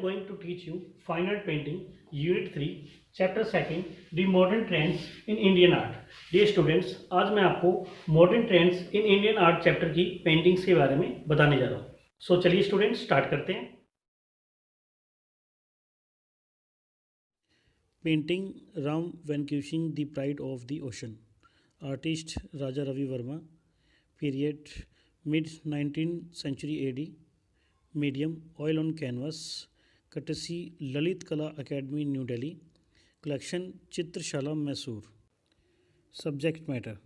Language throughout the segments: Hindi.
going to teach you Fine Art Painting, Unit 3, Chapter 2, The Modern Trends in Indian Art. Dear students, आज मैं आपको Modern Trends in Indian Art chapter की पेंटिंग्स के बारे में बताने जा रहा हूँ. सो चलिए स्टूडेंट्स स्टार्ट करते हैं. Painting Ram Vanquishing the Pride of the Ocean. Artist Raja Ravi Verma. Period mid 19th century AD. Medium oil on canvas. Courtesy Lalit Kala Academy, New Delhi. Collection Chitrashala, Mysore. Subject matter.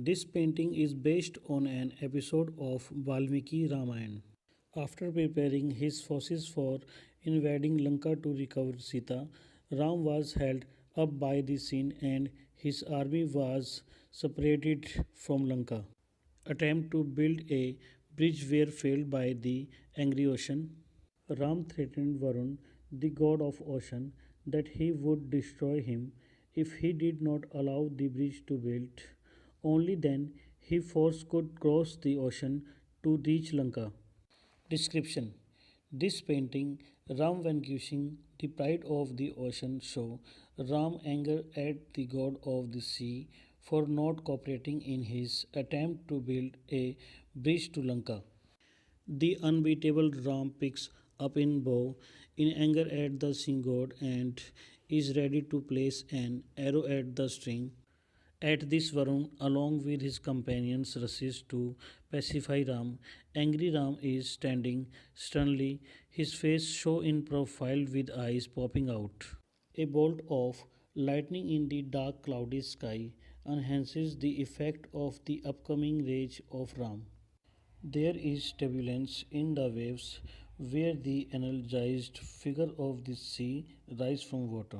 This painting is based on an episode of Valmiki Ramayana. After preparing his forces for invading Lanka to recover Sita, Ram was held up by the sea and his army was separated from Lanka. Attempt to build a bridge were failed by the angry ocean. Ram threatened Varun, the god of ocean, that he would destroy him if he did not allow the bridge to build. Only then he force could cross the ocean to reach Lanka. Description. This painting, Ram vanquishing the pride of the ocean, show Ram anger at the god of the sea for not cooperating in his attempt to build a bridge to Lanka. The unbeatable Ram picks up in bow in anger at the sea god and is ready to place an arrow at the string. At this, Varun, along with his companions, rushes to pacify Ram. Angry Ram is standing sternly, his face shown in profile with eyes popping out. A bolt of lightning in the dark cloudy sky enhances the effect of the upcoming rage of Ram. There is turbulence in the waves where the energized figure of the sea rises from water.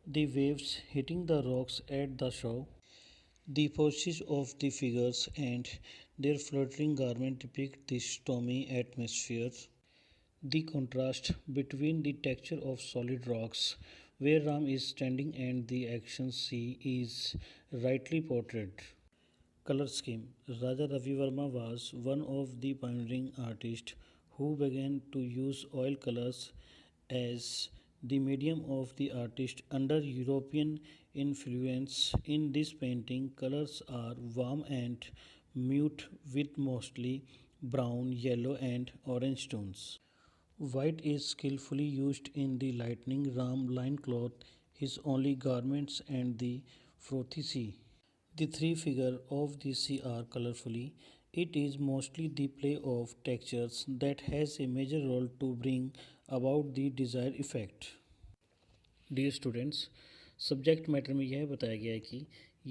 The waves hitting the rocks at the shore. The poses of the figures and their fluttering garment depict the stormy atmosphere. The contrast between the texture of solid rocks where Ram is standing and the action sea is rightly portrayed. Color scheme. Raja Ravi Verma was one of the pioneering artists who began to use oil colors as the medium of the artist under European influence. In this painting, colors are warm and mute with mostly brown, yellow, and orange tones. White is skillfully used in the lightning Ram line cloth, his only garments, and the frothy sea. The three figures of the sea are colorfully. It is mostly the play of textures that has a major role to bring about the desired effect. Dear students, subject matter में यह बताया गया है कि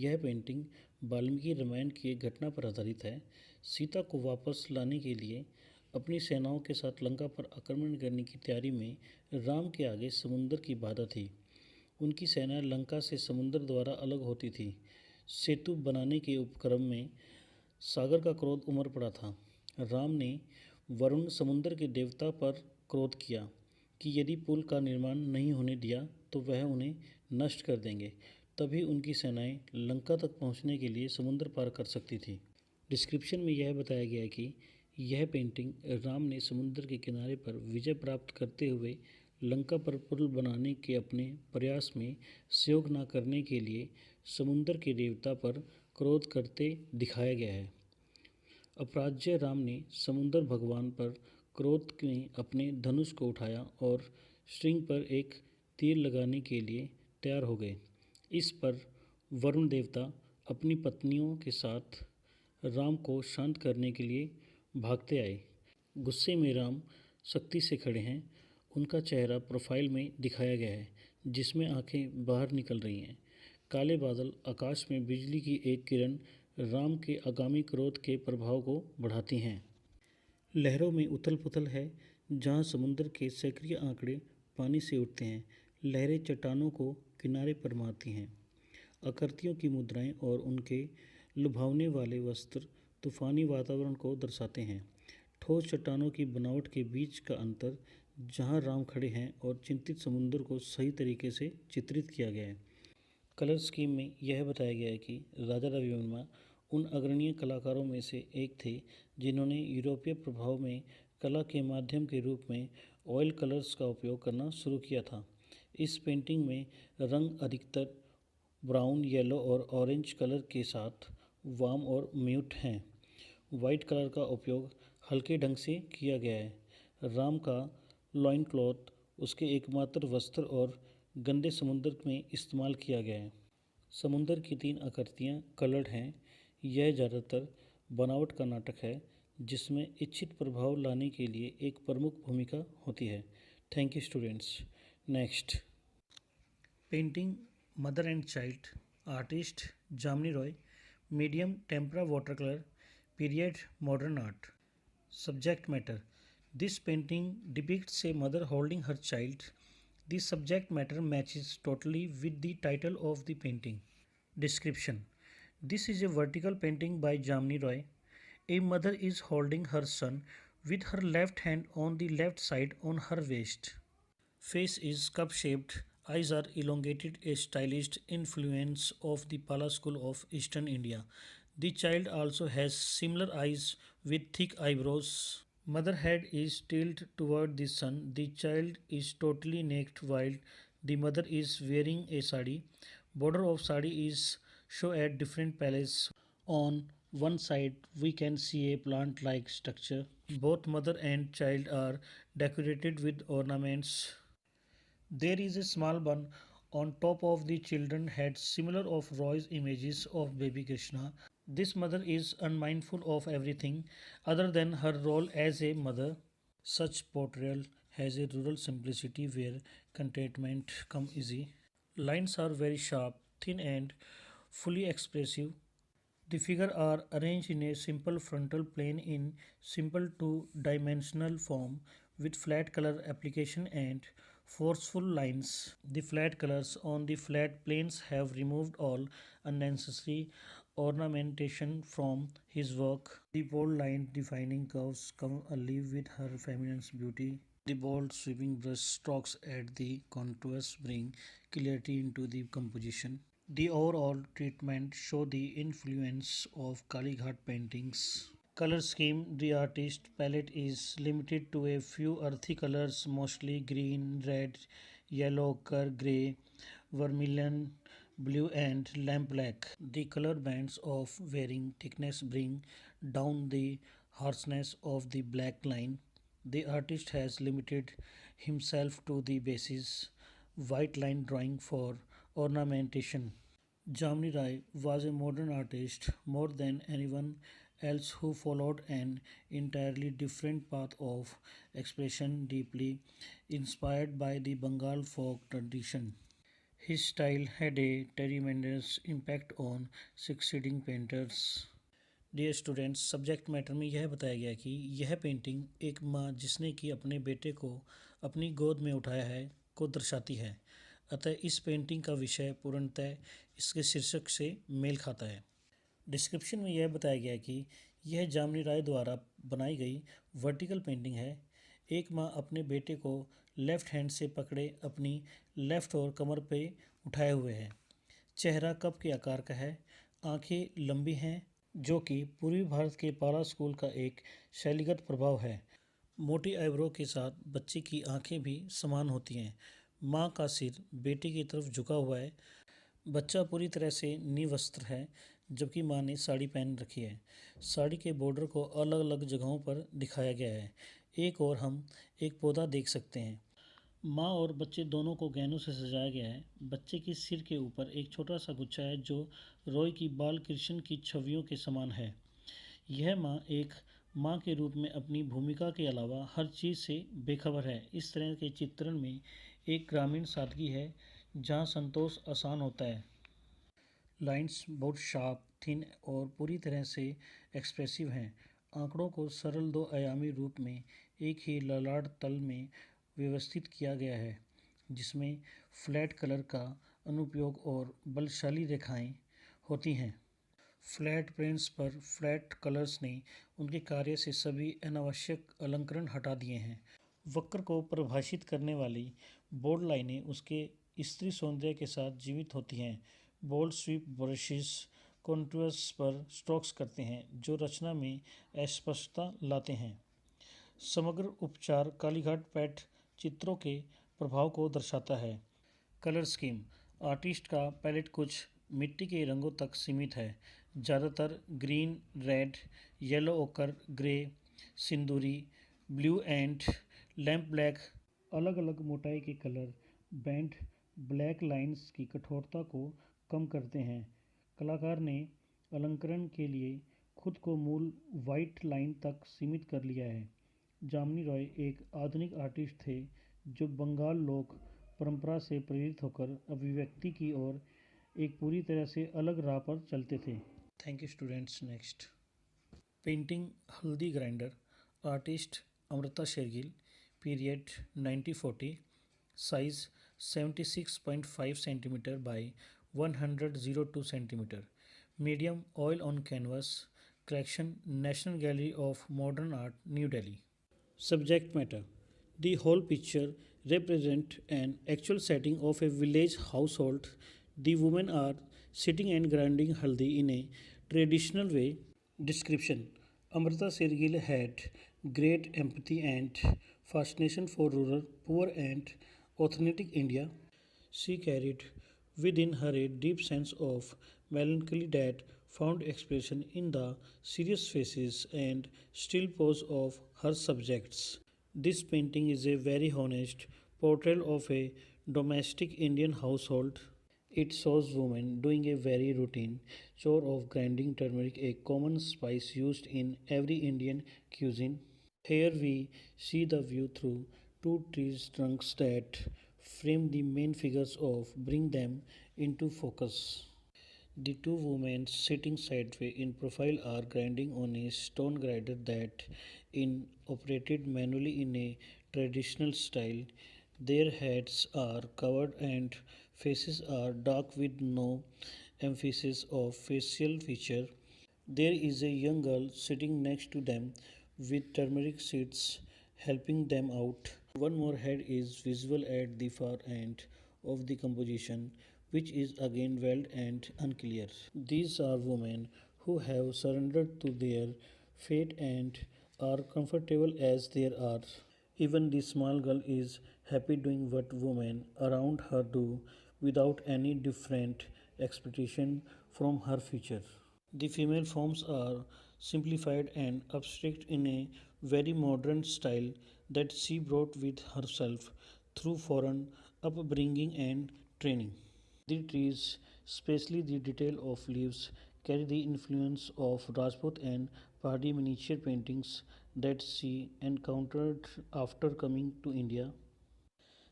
यह पेंटिंग वाल्मीकि रामायण की एक घटना पर आधारित है. सीता को वापस लाने के लिए अपनी सेनाओं के साथ लंका पर आक्रमण करने की तैयारी में राम के आगे समुद्र की बाधा थी. उनकी सेना लंका से समुद्र द्वारा अलग होती थी. सेतु बनाने के उपक्रम में सागर का क्रोध उमड़ पड़ा था. राम ने वरुण समुद्र के देवता पर क्रोध किया कि यदि पुल का निर्माण नहीं होने दिया तो वह उन्हें नष्ट कर देंगे. तभी उनकी सेनाएं लंका तक पहुंचने के लिए समुद्र पार कर सकती थी. डिस्क्रिप्शन में यह बताया गया है कि यह पेंटिंग राम ने समुद्र के किनारे पर विजय प्राप्त करते हुए लंका पर पुल बनाने के अपने प्रयास में सहयोग न करने के लिए समुद्र के देवता पर क्रोध करते दिखाया गया है. अपराज्य राम ने समुद्र भगवान पर क्रोध में अपने धनुष को उठाया और स्ट्रिंग पर एक तीर लगाने के लिए तैयार हो गए. इस पर वरुण देवता अपनी पत्नियों के साथ राम को शांत करने के लिए भागते आए. गुस्से में राम सख्ती से खड़े हैं. उनका चेहरा प्रोफाइल में दिखाया गया है जिसमें आंखें बाहर निकल रही हैं. काले बादल, आकाश में बिजली की एक किरण राम के आगामी क्रोध के प्रभाव को बढ़ाती हैं. लहरों में उथल पुथल है जहां समुद्र के सक्रिय आंकड़े पानी से उठते हैं. लहरें चट्टानों को किनारे पर मारती हैं. आकृतियों की मुद्राएं और उनके लुभावने वाले वस्त्र तूफानी वातावरण को दर्शाते हैं. ठोस चट्टानों की बनावट के बीच का अंतर जहां राम खड़े हैं और चिंतित समुद्र को सही तरीके से चित्रित किया गया है. कलर स्कीम में यह बताया गया है कि राजा रवि वर्मा उन अग्रणीय कलाकारों में से एक थे जिन्होंने यूरोपीय प्रभाव में कला के माध्यम के रूप में ऑयल कलर्स का उपयोग करना शुरू किया था। इस पेंटिंग में रंग अधिकतर ब्राउन, येलो और ऑरेंज कलर के साथ वार्म और म्यूट हैं। वाइट कलर का उपयोग हल्के ढंग से किया गया है। राम का लॉइन क्लॉथ उसके एकमात्र वस्त्र और गंदे समुद्र में इस्तेमाल किया गया है। समुद्र की 3 आकृतियाँ कलर्ड हैं। यह ज़्यादातर बनावट का नाटक है जिसमें इच्छित प्रभाव लाने के लिए एक प्रमुख भूमिका होती है। Thank you students. Next painting mother and child, artist Jamini Roy, medium tempera water colour, period modern art. Subject matter. This painting depicts a mother holding her child. The subject matter matches totally with the title of the painting. Description. This is a vertical painting by Jamini Roy. A mother is holding her son with her left hand on the left side on her waist. Face is cup shaped, eyes are elongated, a stylized influence of the Pala school of Eastern India. The child also has similar eyes with thick eyebrows. Mother head is tilted toward the son. The child is totally naked while the mother is wearing a sari. Border of sari is shown at different places. On one side we can see a plant like structure. Both mother and child are decorated with ornaments. There is a small bun on top of the children's heads similar of Roy's images of baby Krishna. This mother is unmindful of everything other than her role as a mother. Such portrayal has a rural simplicity where contentment come easy. Lines are very sharp, thin and fully expressive. The figures are arranged in a simple frontal plane in simple two-dimensional form with flat color application and forceful lines. The flat colors on the flat planes have removed all unnecessary ornamentation from his work. The bold line defining curves come alive with her feminine beauty. The bold sweeping brush strokes at the contours bring clarity into the composition. The overall treatment show the influence of Kalighat paintings. Color scheme. The artist palette is limited to a few earthy colors, mostly green, red, yellow, ochre, grey, vermilion, blue and lamp black. The color bands of varying thickness bring down the harshness of the black line. The artist has limited himself to the basis white line drawing for ornamentation. Jamini Rai was a modern artist more than anyone else who followed an entirely different path of expression deeply inspired by the Bengal folk tradition. His style had a tremendous impact on succeeding painters. Dear students, subject matter में यह बताया गया कि यह पेंटिंग एक माँ जिसने कि अपने बेटे को अपनी गोद में उठाया है को दर्शाती है। अतः इस पेंटिंग का विषय पूर्णतः इसके शीर्षक से मेल खाता है। डिस्क्रिप्शन में यह बताया गया कि यह जामिनी राय द्वारा बनाई गई वर्टिकल पेंटिंग है। एक माँ अपने बेटे को लेफ्ट हैंड से पकड़े अपनी लेफ्ट और कमर पे उठाए हुए है। चेहरा कप के आकार का है। आंखें लंबी हैं जो कि पूर्वी भारत के पाला स्कूल का एक शैलीगत प्रभाव है। मोटी आईब्रो के साथ बच्चे की आंखें भी समान होती हैं। माँ का सिर बेटे की तरफ झुका हुआ है। बच्चा पूरी तरह से निवस्त्र है जबकि माँ ने साड़ी पहन रखी है। साड़ी के बॉर्डर को अलग अलग जगहों पर दिखाया गया है। एक और हम एक पौधा देख सकते हैं। माँ और बच्चे दोनों को गहनों से सजाया गया है। बच्चे के सिर के ऊपर एक छोटा सा गुच्छा है जो रॉय की बाल कृष्ण की छवियों के समान है। यह माँ एक माँ के रूप में अपनी भूमिका के अलावा हर चीज़ से बेखबर है। इस तरह के चित्रण में एक ग्रामीण सादगी है जहाँ संतोष आसान होता है। लाइंस बहुत शार्प, थिन और पूरी तरह से एक्सप्रेसिव हैं। आंकड़ों को सरल 2 आयामी रूप में एक ही ललाट तल में व्यवस्थित किया गया है जिसमें फ्लैट कलर का अनुप्रयोग और बलशाली रेखाएं होती हैं। फ्लैट प्लेन्स पर फ्लैट कलर्स ने उनके कार्य से सभी अनावश्यक अलंकरण हटा दिए हैं। वक्र को परिभाषित करने वाली बोल्ड लाइनें उसके स्त्री सौंदर्य के साथ जीवित होती हैं। बोल्ड स्वीप ब्रशेस कॉन्टूर्स पर स्ट्रोक्स करते हैं जो रचना में अस्पष्टता लाते हैं। समग्र उपचार कालीघाट पैट चित्रों के प्रभाव को दर्शाता है। कलर स्कीम, आर्टिस्ट का पैलेट कुछ मिट्टी के रंगों तक सीमित है, ज़्यादातर ग्रीन, रेड, येलो ओकर, ग्रे, सिंदूरी, ब्लू एंड लैम्प ब्लैक। अलग अलग मोटाई के कलर बैंड ब्लैक लाइंस की कठोरता को कम करते हैं। कलाकार ने अलंकरण के लिए खुद को मूल वाइट लाइन तक सीमित कर लिया है। जामिनी रॉय एक आधुनिक आर्टिस्ट थे जो बंगाल लोक परंपरा से प्रेरित होकर अभिव्यक्ति की ओर एक पूरी तरह से अलग राह पर चलते थे। Thank you students. Next painting Haldi grinder, artist Amrita Shergil, period 1940, size 76.5 centimetre by 102 centimetre, medium oil on canvas, collection National Gallery of Modern Art, New Delhi. Subject matter: the whole picture represents an actual setting of a village household. The women are sitting and grinding haldi in a traditional way. Description: Amrita Sergil had great empathy and fascination for rural, poor, and authentic India. She carried within her a deep sense of melancholy that found expression in the serious faces and still pose of her subjects. This painting is a very honest portrayal of a domestic Indian household. It shows women doing a very routine chore of grinding turmeric, a common spice used in every Indian cuisine. Here we see the view through two trees trunks that frame the main figures of bring them into focus. The two women sitting sideways in profile are grinding on a stone grinder that is operated manually in a traditional style. Their heads are covered and faces are dark with no emphasis of facial feature. There is a young girl sitting next to them with turmeric seeds helping them out. One more head is visible at the far end of the composition, which is again veiled and unclear. These are women who have surrendered to their fate and are comfortable as they are. Even the small girl is happy doing what women around her do without any different expectation from her future. The female forms are simplified and abstract in a very modern style that she brought with herself through foreign upbringing and training. The trees, especially the detail of leaves, carry the influence of Rajput and Pahadi miniature paintings that she encountered after coming to India.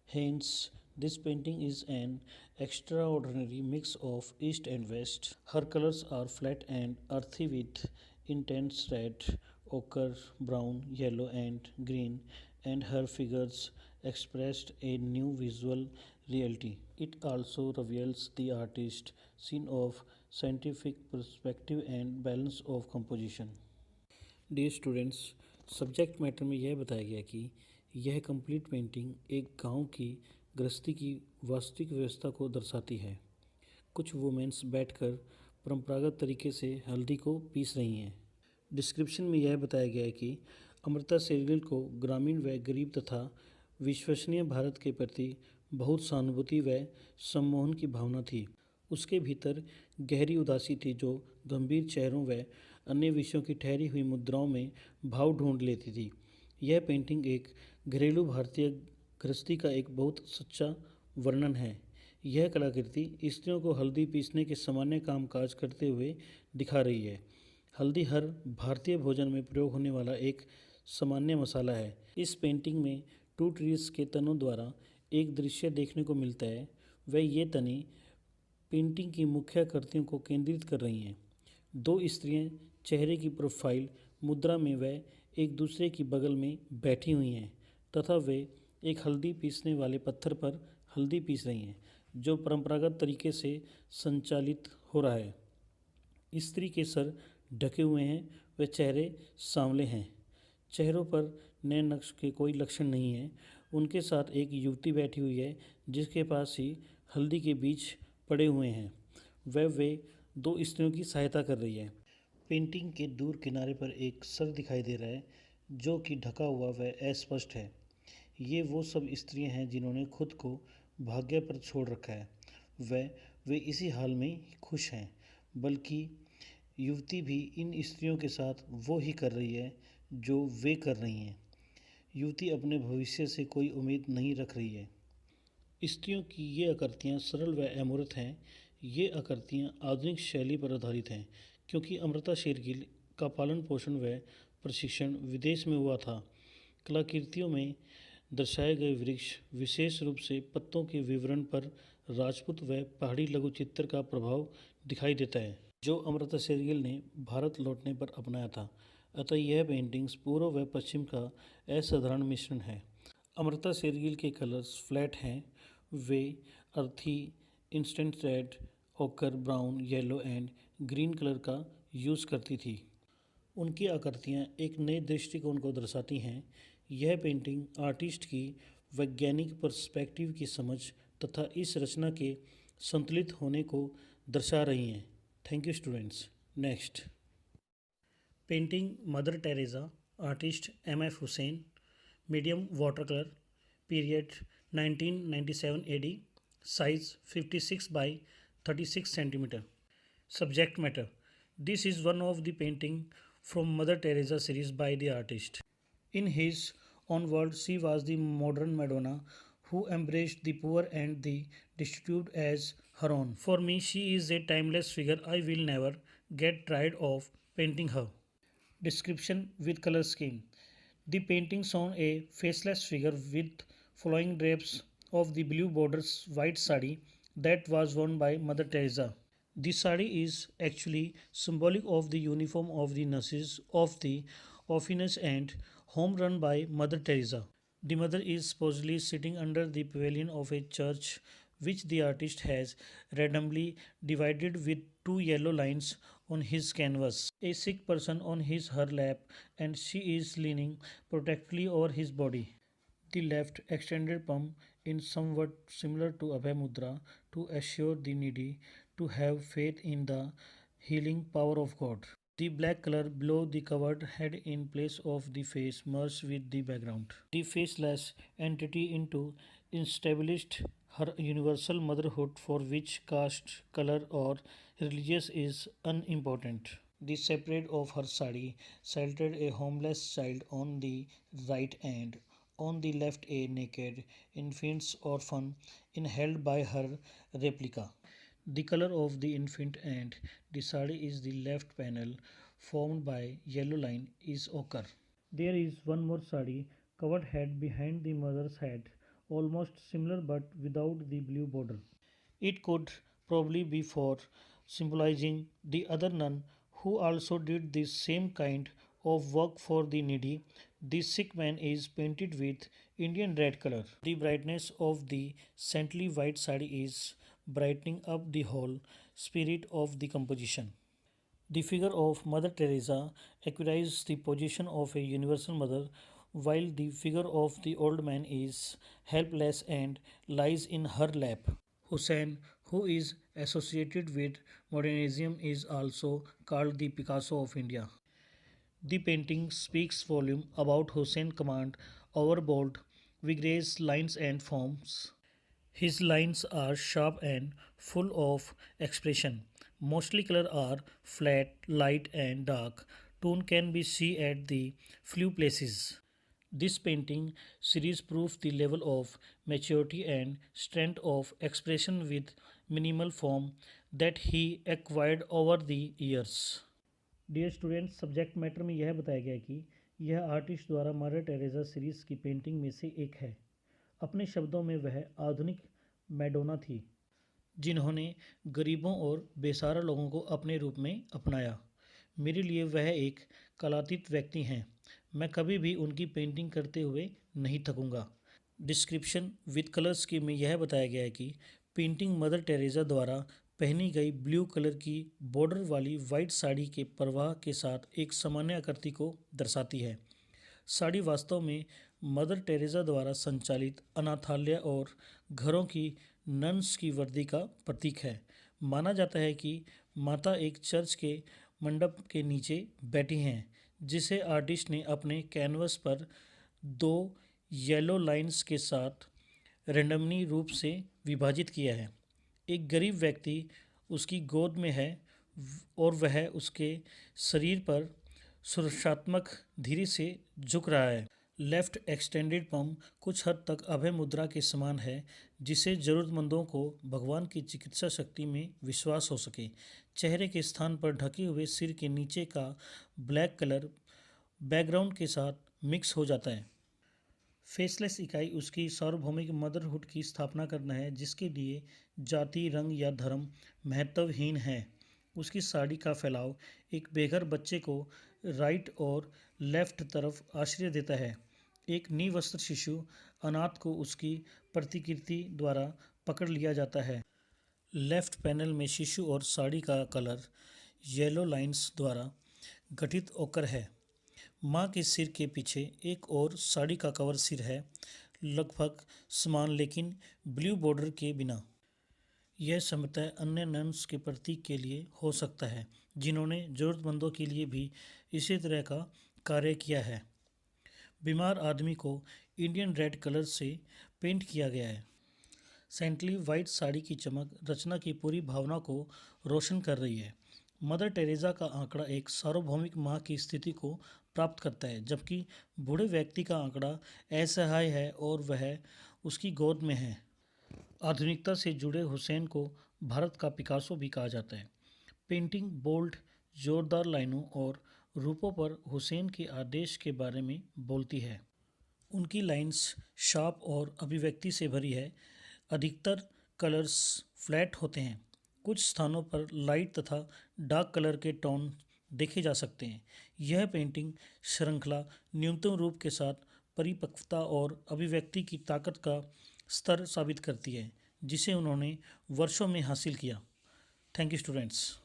Hence, this painting is an extraordinary mix of East and West. Her colors are flat and earthy with intense red, ochre, brown, yellow, and green, and her figures expressed a new visual reality. It also reveals the artist's scene of scientific perspective and balance of composition. Dear students, subject matter में यह बताया गया कि यह कंप्लीट पेंटिंग एक गांव की गृहस्थी की वास्तविक व्यवस्था को दर्शाती है। कुछ वुमेन्स बैठकर परंपरागत तरीके से हल्दी को पीस रही हैं। डिस्क्रिप्शन में यह बताया गया है कि अमृता शेरगिल को ग्रामीण व गरीब तथा विश्वसनीय भारत के प्रति बहुत सहानुभूति व सम्मोहन की भावना थी। उसके भीतर गहरी उदासी थी जो गंभीर चेहरों व अन्य विषयों की ठहरी हुई मुद्राओं में भाव ढूंढ लेती थी। यह पेंटिंग एक घरेलू भारतीय गृहस्थी का एक बहुत सच्चा वर्णन है। यह कलाकृति स्त्रियों को हल्दी पीसने के सामान्य कामकाज करते हुए दिखा रही है। हल्दी हर भारतीय भोजन में प्रयोग होने वाला एक सामान्य मसाला है। इस पेंटिंग में टू ट्रीज के तनों द्वारा एक दृश्य देखने को मिलता है। वह ये तने पेंटिंग की मुख्य आकृतियों को केंद्रित कर रही हैं। दो स्त्रियां चेहरे की प्रोफाइल मुद्रा में वह एक दूसरे की बगल में बैठी हुई हैं तथा वे एक हल्दी पीसने वाले पत्थर पर हल्दी पीस रही हैं जो परंपरागत तरीके से संचालित हो रहा है। स्त्री के सर ढके हुए हैं व चेहरे सांवले हैं। चेहरों पर नए नक्श के कोई लक्षण नहीं है। उनके साथ एक युवती बैठी हुई है जिसके पास ही हल्दी के बीज पड़े हुए हैं। वे दो स्त्रियों की सहायता कर रही है। पेंटिंग के दूर किनारे पर एक सर दिखाई दे रहा है जो कि ढका हुआ व अस्पष्ट है। ये वो सब स्त्रियां हैं जिन्होंने खुद को भाग्य पर छोड़ रखा है। वे इसी हाल में खुश हैं, बल्कि युवती भी इन स्त्रियों के साथ वो ही कर रही है जो वे कर रही हैं। युवती अपने भविष्य से कोई उम्मीद नहीं रख रही है। स्त्रियों की ये आकृतियाँ सरल व अमूर्त हैं। ये आकृतियाँ आधुनिक शैली पर आधारित हैं, क्योंकि अमृता शेरगिल का पालन पोषण व प्रशिक्षण विदेश में हुआ था। कलाकृतियों में दर्शाए गए वृक्ष, विशेष रूप से पत्तों के विवरण पर राजपूत व पहाड़ी लघु चित्र का प्रभाव दिखाई देता है, जो अमृता शेरगिल ने भारत लौटने पर अपनाया था। अतः यह पेंटिंग्स पूर्व व पश्चिम का असाधारण मिश्रण है। अमृता शेरगिल के कलर्स फ्लैट हैं। वे अर्थी, इंस्टेंट रेड, ओकर, brown, yellow and green colour का यूज़ करती थी। उनकी आकृतियाँ एक नए दृष्टिकोण को दर्शाती हैं। यह पेंटिंग आर्टिस्ट की वैज्ञानिक पर्सपेक्टिव की समझ तथा इस रचना के संतुलित होने को दर्शा रही हैं। Thank you students. Next painting mother Teresa, artist M.F. Hussain, medium water colour, period 1997 AD, size 56 by 36 centimeter. Subject matter: this is one of the painting from Mother Teresa series by the artist. In his own words, she was the modern Madonna who embraced the poor and the destitute as her own. For me, she is a timeless figure. I will never get tired of painting her. Description with color scheme. The painting shown a faceless figure with flowing drapes of the blue borders white sari that was worn by Mother Teresa. The sari is actually symbolic of the uniform of the nurses of the orphanage and home run by Mother Teresa. The mother is supposedly sitting under the pavilion of a church which the artist has randomly divided with two yellow lines on his canvas. A sick person on her lap, and she is leaning protectively over his body. The left extended palm is somewhat similar to Abhay Mudra, to assure the needy to have faith in the healing power of God. The black color below the covered head in place of the face merged with the background. The faceless entity into established her universal motherhood, for which caste, color, or religious is unimportant. The separate of her sari sheltered a homeless child on the right and on the left a naked infant's orphan held by her replica. The color of the infant and the sari is the left panel formed by yellow line is ochre. There is one more sari covered head behind the mother's head, almost similar but without the blue border. It could probably be for symbolizing the other nun who also did the same kind of work for the needy. The sick man is painted with Indian red color. The brightness of the saintly white sari is brightening up the whole spirit of the composition. The figure of Mother Teresa occupies the position of a universal mother, while the figure of the old man is helpless and lies in her lap. Hussein, who is associated with modernism, is also called the Picasso of India. The painting speaks volume about Hussein's command over bold, vigorous lines and forms. His lines are sharp and full of expression. Mostly color are flat, light and dark. Tone can be seen at the few places. This painting series proves the level of maturity and strength of expression with minimal form that he acquired over the years. Dear students, subject matter में यह बताया गया कि यह आर्टिस्ट द्वारा मदर टेरेसा सीरीज़ की पेंटिंग में से एक है। अपने शब्दों में वह आधुनिक मैडोना थी जिन्होंने गरीबों और बेसहारा लोगों को अपने रूप में अपनाया। मेरे लिए वह एक कलातीत व्यक्ति हैं। मैं कभी भी उनकी पेंटिंग करते हुए नहीं थकूंगा। डिस्क्रिप्शन विद कलर स्कीम में यह बताया गया है कि पेंटिंग मदर टेरेसा द्वारा पहनी गई ब्लू कलर की बॉर्डर वाली वाइट साड़ी के प्रवाह के साथ एक सामान्य आकृति को दर्शाती है। साड़ी वास्तव में मदर टेरेसा द्वारा संचालित अनाथालय और घरों की नन्स की वर्दी का प्रतीक है। माना जाता है कि माता एक चर्च के मंडप के नीचे बैठी हैं, जिसे आर्टिस्ट ने अपने कैनवस पर 2 येलो लाइंस के साथ रेंडमली रूप से विभाजित किया है। एक गरीब व्यक्ति उसकी गोद में है और वह उसके शरीर पर सुरक्षात्मक धीरे से झुक रहा है। लेफ्ट एक्सटेंडेड पम कुछ हद तक अभय मुद्रा के समान है, जिसे जरूरतमंदों को भगवान की चिकित्सा शक्ति में विश्वास हो सके। चेहरे के स्थान पर ढके हुए सिर के नीचे का ब्लैक कलर बैकग्राउंड के साथ मिक्स हो जाता है। फेसलेस इकाई उसकी सार्वभौमिक मदरहुड की स्थापना करना है, जिसके लिए जाति, रंग या धर्म महत्वहीन है। उसकी साड़ी का फैलाव एक बेघर बच्चे को राइट और लेफ्ट तरफ आश्रय देता है। एक निवस्त्र शिशु अनाथ को उसकी प्रतिकृति द्वारा पकड़ लिया जाता है। लेफ्ट पैनल में शिशु और साड़ी का कलर येलो लाइंस द्वारा गठित ओकर है। माँ के सिर के पीछे एक और साड़ी का कवर सिर है, लगभग समान लेकिन ब्लू बॉर्डर के बिना। यह संभवतः अन्य नन्स के प्रतीक के लिए हो सकता है, जिन्होंने जरूरतमंदों के लिए भी इसी तरह का कार्य किया है। बीमार आदमी को इंडियन रेड कलर से पेंट किया गया है। सेंटली वाइट साड़ी की चमक रचना की पूरी भावना को रोशन कर रही है। मदर टेरेसा का आंकड़ा एक सार्वभौमिक माँ की स्थिति को प्राप्त करता है, जबकि बूढ़े व्यक्ति का आंकड़ा असहाय है और वह उसकी गोद में है। आधुनिकता से जुड़े हुसैन को भारत का पिकासो भी कहा जाता है। पेंटिंग बोल्ड, जोरदार लाइनों और रूपों पर हुसैन के आदेश के बारे में बोलती है। उनकी लाइंस शार्प और अभिव्यक्ति से भरी है। अधिकतर कलर्स फ्लैट होते हैं। कुछ स्थानों पर लाइट तथा डार्क कलर के टोन देखे जा सकते हैं। यह पेंटिंग श्रृंखला, न्यूनतम रूप के साथ परिपक्वता और अभिव्यक्ति की ताकत का स्तर साबित करती है, जिसे उन्होंने वर्षों में हासिल किया। Thank you students.